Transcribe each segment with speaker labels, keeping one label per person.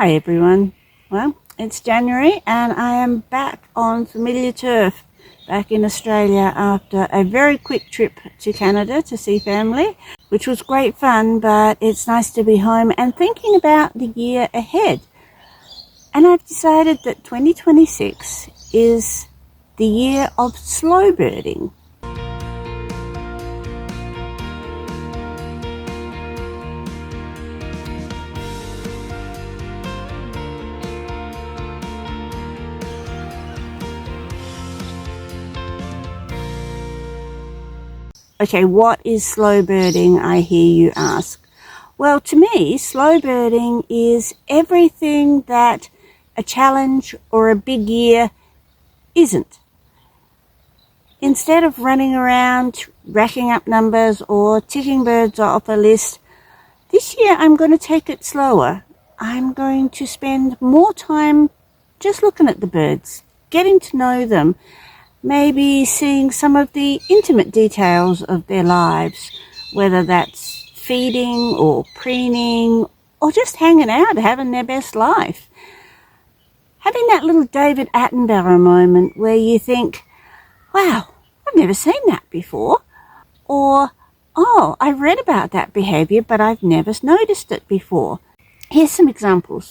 Speaker 1: Hi everyone. Well, it's January and I am back on familiar turf, back in Australia after a very quick trip to Canada to see family, which was great fun, but it's nice to be home and thinking about the year ahead. And I've decided that 2026 is the year of slow birding. Okay, what is slow birding, I hear you ask? Well, to me, slow birding is everything that a challenge or a big year isn't. Instead of running around racking up numbers or ticking birds off a list, this year I'm going to take it slower. I'm going to spend more time just looking at the birds, getting to know them, maybe seeing some of the intimate details of their lives, whether that's feeding or preening or just hanging out, having their best life. Having that little David Attenborough moment where you think, wow, I've never seen that before. Or, oh, I've read about that behaviour, but I've never noticed it before. Here's some examples.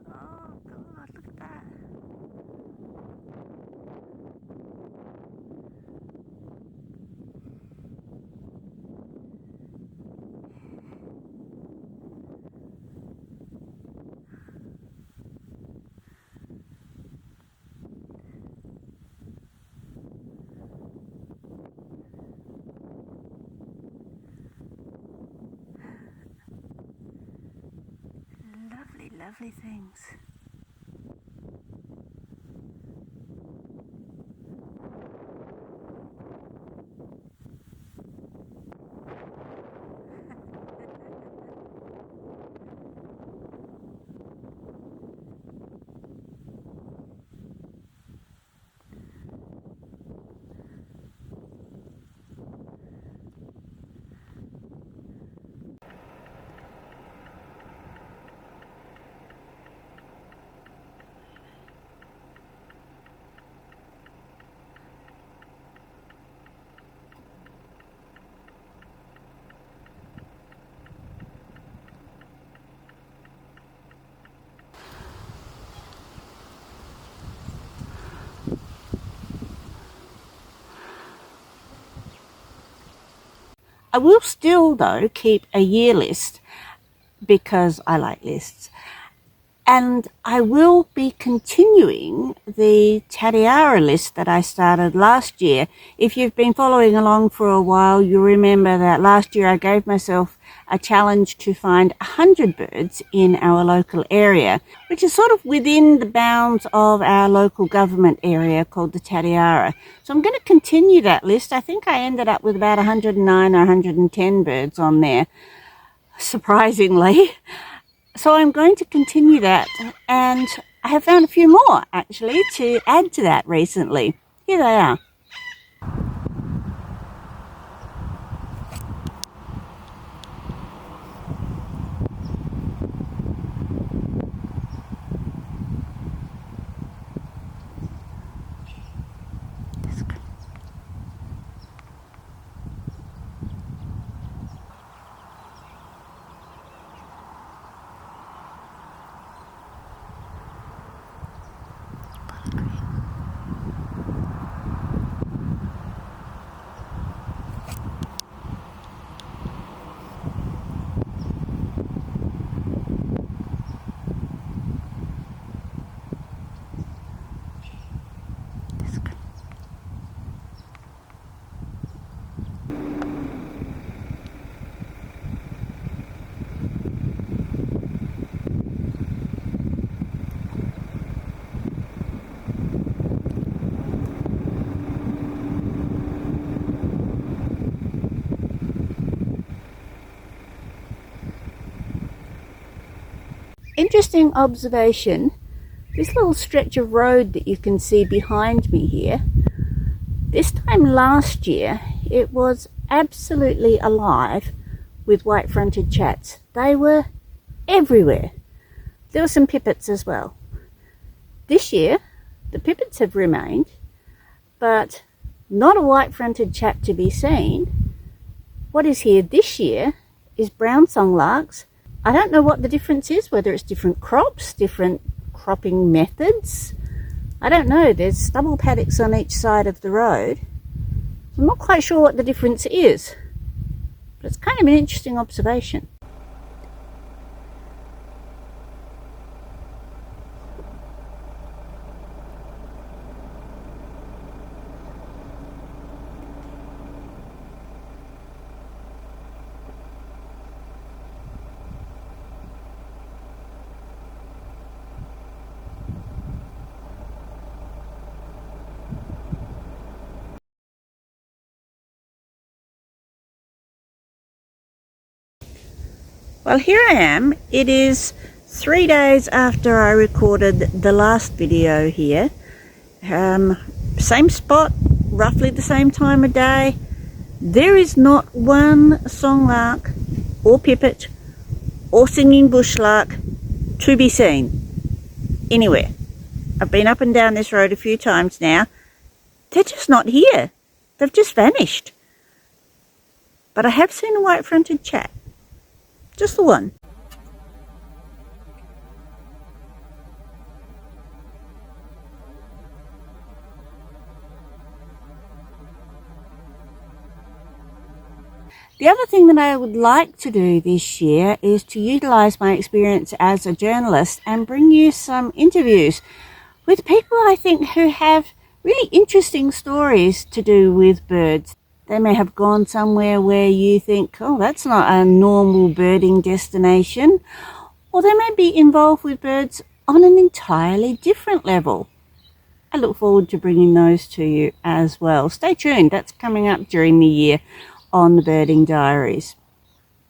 Speaker 1: Oh, God, look at that. Lovely, lovely things. I will still, though, keep a year list because I like lists. And I will be continuing the Tatiara list that I started last year. If you've been following along for a while, you'll remember that last year I gave myself a challenge to find 100 birds in our local area, which is sort of within the bounds of our local government area called the Tatiara. So I'm going to continue that list. I think I ended up with about 109 or 110 birds on there, surprisingly. So I'm going to continue that, and I have found a few more actually to add to that recently. Here they are. Interesting observation, this little stretch of road that you can see behind me here, this time last year it was absolutely alive with white-fronted chats. They were everywhere. There were some pipits as well. This year the pipits have remained, but not a white-fronted chat to be seen. What is here this year is brown songlarks. I don't know what the difference is, whether it's different crops, different cropping methods. I don't know. There's stubble paddocks on each side of the road. I'm not quite sure what the difference is, but it's kind of an interesting observation. Well, here I am. It is 3 days after I recorded the last video here. Same spot, roughly the same time of day. There is not one songlark or pipit or singing bushlark to be seen anywhere. I've been up and down this road a few times now. They're just not here. They've just vanished. But I have seen a white-fronted chat. Just the one. The other thing that I would like to do this year is to utilise my experience as a journalist and bring you some interviews with people I think who have really interesting stories to do with birds. They may have gone somewhere where you think, oh, that's not a normal birding destination. Or they may be involved with birds on an entirely different level. I look forward to bringing those to you as well. Stay tuned, that's coming up during the year on the Birding Diaries.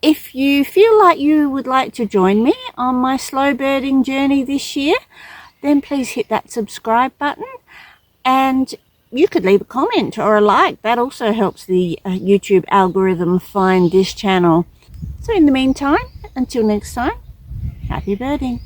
Speaker 1: If you feel like you would like to join me on my slow birding journey this year, then please hit that subscribe button, and you could leave a comment or a like. That also helps the YouTube algorithm find this channel. So in the meantime, until next time, happy birding.